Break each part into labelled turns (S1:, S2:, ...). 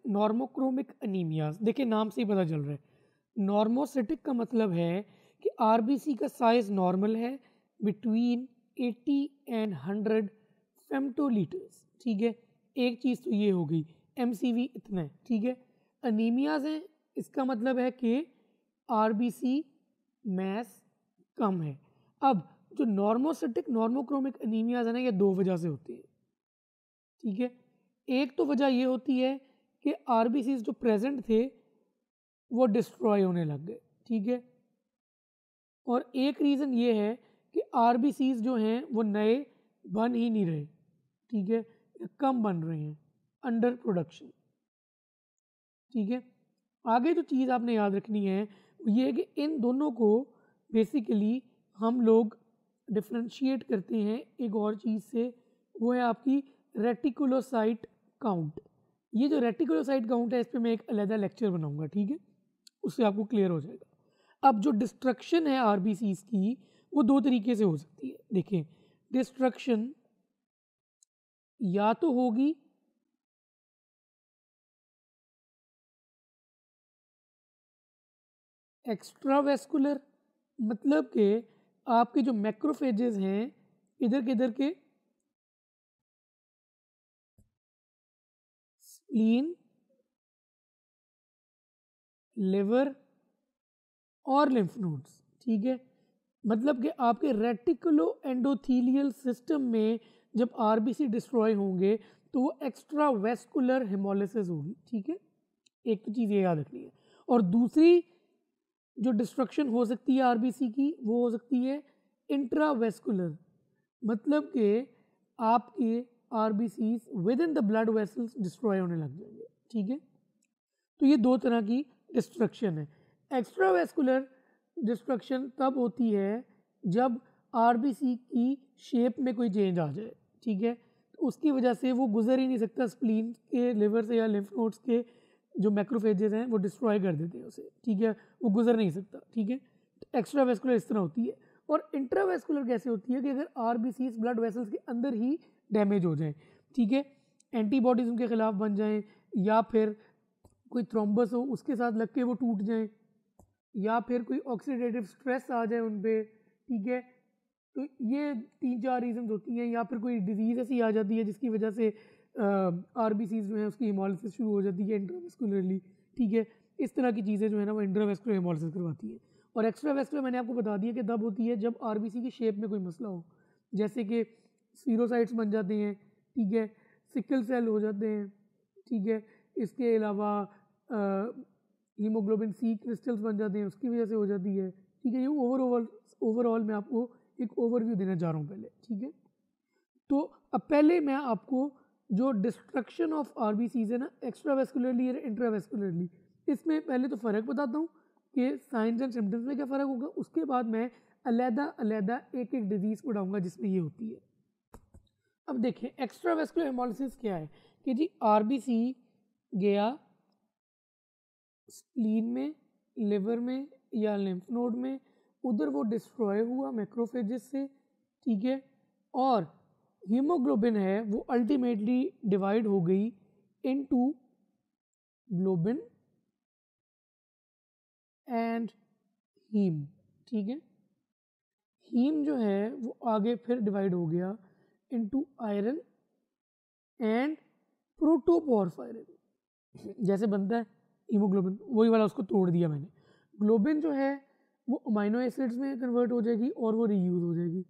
S1: Normochromic अनीमियाज, देखिए नाम से ही पता चल रहा है, नॉर्मोसिटिक का मतलब है कि आरबीसी का साइज नॉर्मल है बिटवीन 80 एंड 100 फेम्टोलीटर्स, ठीक है। एक चीज़ तो ये हो गई, एमसीवी इतना है, ठीक है। अनीमियाज हैं, इसका मतलब है कि आरबीसी मैस कम है। अब जो नॉर्मोसिटिक नॉर्मोक्रोमिक अनीमियाज है ना, ये दो वजह से होती है, ठीक है। एक तो वजह ये होती है कि आरबीसी जो प्रेजेंट थे वो डिस्ट्रॉय होने लग गए, ठीक है। और एक रीज़न ये है कि आरबीसीज जो हैं वो नए बन ही नहीं रहे, ठीक है, कम बन रहे हैं, अंडर प्रोडक्शन, ठीक है। आगे जो चीज़ आपने याद रखनी है वो ये है कि इन दोनों को बेसिकली हम लोग डिफ्रेंशिएट करते हैं एक और चीज़ से, वो है आपकी रेटिकुलोसाइट काउंट। ये जो रेटिकुलोसाइट काउंट है इस पर मैं एक अलग लेक्चर बनाऊंगा, ठीक है, उससे आपको क्लियर हो जाएगा। अब जो डिस्ट्रक्शन है आरबीसीज की वो दो तरीके से हो सकती है। देखें, डिस्ट्रक्शन या तो होगी एक्स्ट्रावेस्कुलर, मतलब कि आपके जो मैक्रोफेजेस हैं इधर के स्प्लीन, लिवर और लिम्फ नोड्स, ठीक है। मतलब कि आपके रेटिकुलो एंडोथीलियल सिस्टम में जब आरबीसी डिस्ट्रॉय होंगे तो वो एक्स्ट्रा वेस्कुलर हेमोलिसिस होगी, ठीक है। एक तो चीज़ ये याद रखनी है। और दूसरी जो डिस्ट्रक्शन हो सकती है आरबीसी की वो हो सकती है इंट्रावेस्कुलर, मतलब कि आपके RBC with in the blood vessels destroy होने लग जाएंगे, ठीक है। तो ये दो तरह की डिस्ट्रक्शन है। एक्स्ट्रावेस्कुलर डिस्ट्रक्शन तब होती है जब आरबीसी की शेप में कोई चेंज आ जाए, ठीक है, तो उसकी वजह से वो गुजर ही नहीं सकता स्प्लीन के, लिवर से या लिम्फ नोड्स के जो मैक्रोफेजेस हैं वो डिस्ट्रॉय कर देते हैं उसे, ठीक है, वो गुजर नहीं सकता, ठीक है। तो एक्स्ट्रावेस्कुलर इस तरह होती है। और इंट्रावेस्कुलर कैसे होती है कि अगर आरबीसी ब्लड वेसल्स के अंदर ही डैमेज हो जाए, ठीक है, एंटीबॉडीज उनके खिलाफ बन जाएं, या फिर कोई थ्रोम्बस हो उसके साथ लग के वो टूट जाएं, या फिर कोई ऑक्सीडेटिव स्ट्रेस आ जाए उन पर, ठीक है। तो ये 3-4 रीजंस होती हैं, या फिर कोई डिजीज़ ऐसी आ जाती है जिसकी वजह से आरबीसीज जो है उसकी हेमोलिसिस शुरू हो जाती है इंट्रावेस्कुलरली, ठीक है। इस तरह की चीज़ें जो है ना वो इंट्रावेस्कुलर हेमोलिसिस करवाती है। और एक्स्ट्रावेस्कुलर मैंने आपको बता दिया कि तब होती है जब आरबीसी की शेप में कोई मसला हो, जैसे कि स्फीरोसाइट्स बन जाते हैं, ठीक है, सिकल सेल हो जाते हैं, ठीक है। इसके अलावा हीमोग्लोबिन सी क्रिस्टल्स बन जाते हैं, उसकी वजह से हो जाती है, ठीक है। ये ओवरऑल मैं आपको एक ओवरव्यू देना चाह रहा हूँ पहले, ठीक है। तो अब पहले मैं आपको जो डिस्ट्रक्शन ऑफ आरबीसीज है ना, एक्स्ट्रावेस्कुलरली और इंट्रावेस्कुलरली, इसमें पहले तो फ़र्क बताता हूँ कि साइंस एंड सिम्टम्स में क्या फ़र्क होगा। उसके बाद मैं अलग-अलग एक एक डिजीज़ पढ़ाऊँगा जिसमें ये होती है। अब देखिए, एक्स्ट्रावेस्कुलर हेमोलिसिस क्या है कि जी आरबीसी गया स्प्लीन में, लिवर में या लिम्फ नोड में, उधर वो डिस्ट्रॉय हुआ मैक्रोफेजेस से, ठीक है। और हीमोग्लोबिन है वो अल्टीमेटली डिवाइड हो गई इनटू ग्लोबिन एंड हीम, ठीक है। हीम जो है वो आगे फिर डिवाइड हो गया इनटू आयरन एंड प्रोटोपोरफायरिन, जैसे बनता है हीमोग्लोबिन वही वाला उसको तोड़ दिया मैंने। ग्लोबिन जो है वो अमाइनो एसिड्स में कन्वर्ट हो जाएगी और वो रीयूज़ हो जाएगी,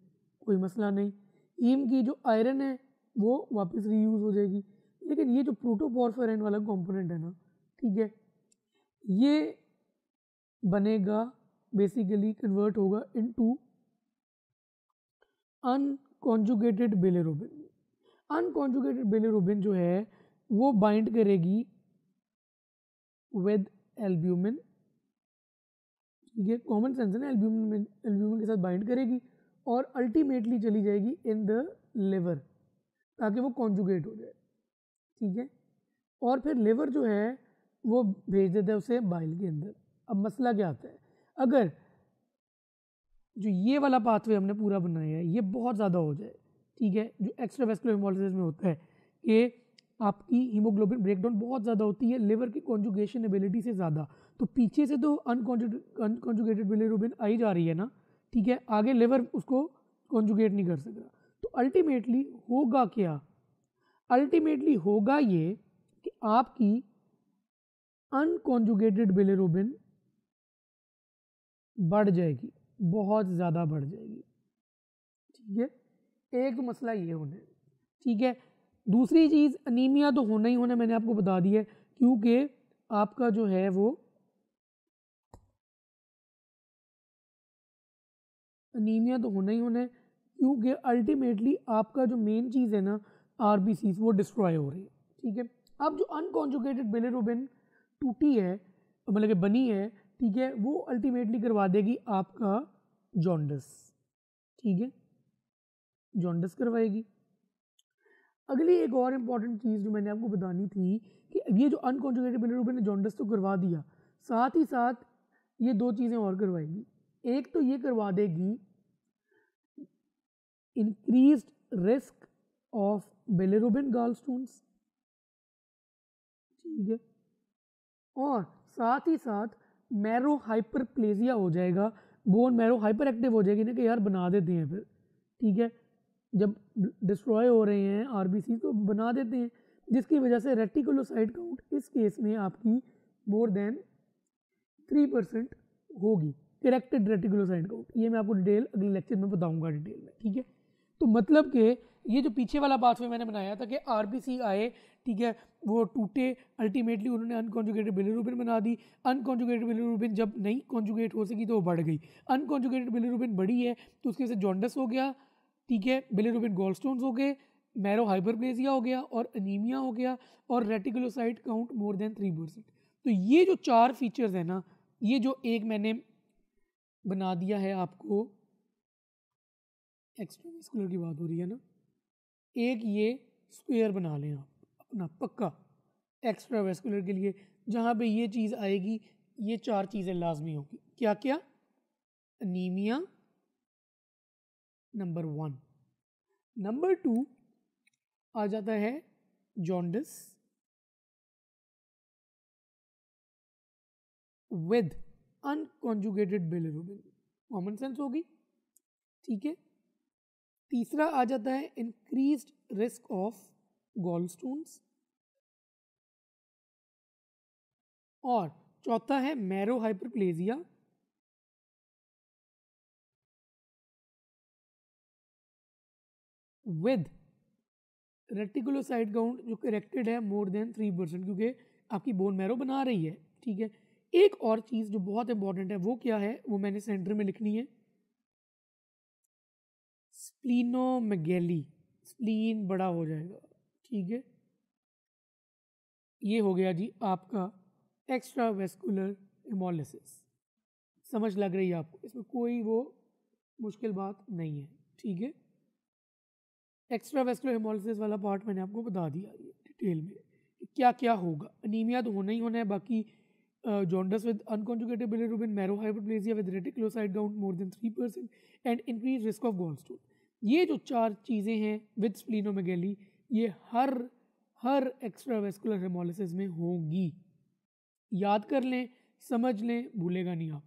S1: कोई मसला नहीं। हीम की जो आयरन है वो वापस रीयूज़ हो जाएगी। लेकिन ये जो प्रोटोपोरफायरिन वाला कंपोनेंट है ना, ठीक है, ये बनेगा बेसिकली कन्वर्ट होगा into unconjugated bilirubin. Unconjugated bilirubin जो है वो बाइंड करेगी विद एल्ब्यूमिन, ये कॉमन सेंस है ना, एल्ब्यूमिन के साथ बाइंड करेगी और अल्टीमेटली चली जाएगी इन द लिवर ताकि वो कॉन्जुगेट हो जाए, ठीक है। और फिर लिवर जो है वो भेज देता है उसे बाइल के अंदर। अब मसला क्या आता है, अगर जो ये वाला पाथवे हमने पूरा बनाया है ये बहुत ज़्यादा हो जाए, ठीक है, जो एक्स्ट्रावेस्कुलर हेमोलिसिस में होता है कि आपकी हीमोग्लोबिन ब्रेकडाउन बहुत ज़्यादा होती है लिवर की कॉन्जुगेशन एबिलिटी से ज़्यादा। तो पीछे से तो अनकॉन्जुगेटेड बिलिरुबिन आई जा रही है ना, ठीक है, आगे लिवर उसको कॉन्जुगेट नहीं कर सक रहा। तो अल्टीमेटली होगा क्या, अल्टीमेटली होगा ये कि आपकी अनकॉन्जुगेटेड बिलिरुबिन बढ़ जाएगी, बहुत ज़्यादा बढ़ जाएगी, ठीक है। एक मसला ये होना है, ठीक है। दूसरी चीज़ अनीमिया तो होना ही होना, मैंने आपको बता दिया है, क्योंकि आपका जो है वो अनीमिया तो होना ही होना है, क्योंकि अल्टीमेटली आपका जो मेन चीज़ है ना आरबीसीज वो डिस्ट्रॉय हो रही है, ठीक है। अब जो अनकॉन्जुगेटेड बिलिरुबिन टूटी है, मतलब कि बनी है, ठीक है, वो अल्टीमेटली करवा देगी आपका जॉन्डिस, ठीक है, जॉन्डिस करवाएगी। अगली एक और इम्पॉर्टेंट चीज़ जो मैंने आपको बतानी थी कि ये जो अनकॉन्जुगेटेड बिलिरुबिन ने जॉन्डिस तो करवा दिया, साथ ही साथ ये दो चीज़ें और करवाएगी। एक तो ये करवा देगी इंक्रीज्ड रिस्क ऑफ बिलिरुबिन गॉलस्टोन्स, ठीक है, और साथ ही साथ मैरो हाइपरप्लेजिया हो जाएगा, बोन मैरो हाइपर एक्टिव हो जाएगी ना कि यार बना देते हैं फिर, ठीक है, जब डिस्ट्रॉय हो रहे हैं आरबीसी तो बना देते हैं, जिसकी वजह से रेटिकुलोसाइट काउंट इस केस में आपकी मोर देन 3% होगी, करेक्टेड रेटिकुलोसाइट काउंट। ये मैं आपको डिटेल अगले लेक्चर में बताऊंगा डिटेल में, ठीक है। तो मतलब कि ये जो पीछे वाला पाथवे मैंने बनाया था कि आरबीसी आए, ठीक है, वो टूटे, अल्टीमेटली उन्होंने अनकॉन्जुगेटेड बिलिरुबिन बना दी, अनकॉन्जुगेटेड बिलिरुबिन जब नहीं कॉन्जुगेट हो सकी तो वो बढ़ गई, अनकॉन्जुगेटेड बिलिरुबिन बढ़ी है तो उसकी वजह से जॉन्डिस हो गया, ठीक है, बिलिरुबिन गॉलस्टोन्स हो गए, मैरो हाइपरप्लेजिया हो गया और अनीमिया हो गया और रेटिकुलोसाइट काउंट मोर देन 3%। तो ये जो चार फीचर्स हैं ना, ये जो एक मैंने बना दिया है आपको, एक्स्ट्रावेस्कुलर की बात हो रही है ना, एक ये स्क्वायर बना लें आप अपना पक्का एक्स्ट्रावेस्कुलर के लिए, जहाँ पे ये चीज़ आएगी, ये चार चीज़ें लाजमी होगी। क्या क्या? अनीमिया नंबर 1, नंबर 2 आ जाता है jaundice with unconjugated bilirubin, common sense होगी, ठीक है। तीसरा आ जाता है इंक्रीज्ड रिस्क ऑफ गॉलस्टोन्स, और चौथा है marrow hyperplasia with reticulocyte count जो करेक्टेड है मोर देन 3%, क्योंकि आपकी बोन मैरो बना रही है, ठीक है। एक और चीज़ जो बहुत इंपॉर्टेंट है वो क्या है, वो मैंने सेंटर में लिखनी है, स्प्लीनोमेगेली, स्प्लीन बड़ा हो जाएगा, ठीक है। ये हो गया जी आपका एक्स्ट्रावेस्कुलर हेमोलिसिस, समझ लग रही है आपको, इसमें कोई वो मुश्किल बात नहीं है, ठीक है। एक्स्ट्रावेस्कुलर हेमोलिसिस वाला पार्ट मैंने आपको बता दिया ये डिटेल में कि क्या क्या होगा। अनीमिया तो होना ही होना है, बाकी jaundice with unconjugated bilirubin, marrow hyperplasia with reticulocyte count more than 3% and increase risk of gallstone. ये जो चार चीज़ें हैं विद स्प्लीनोमेगेली, ये हर एक्स्ट्रावेस्कुलर हेमोलिसिस में होंगी। याद कर लें, समझ लें, भूलेगा नहीं आप।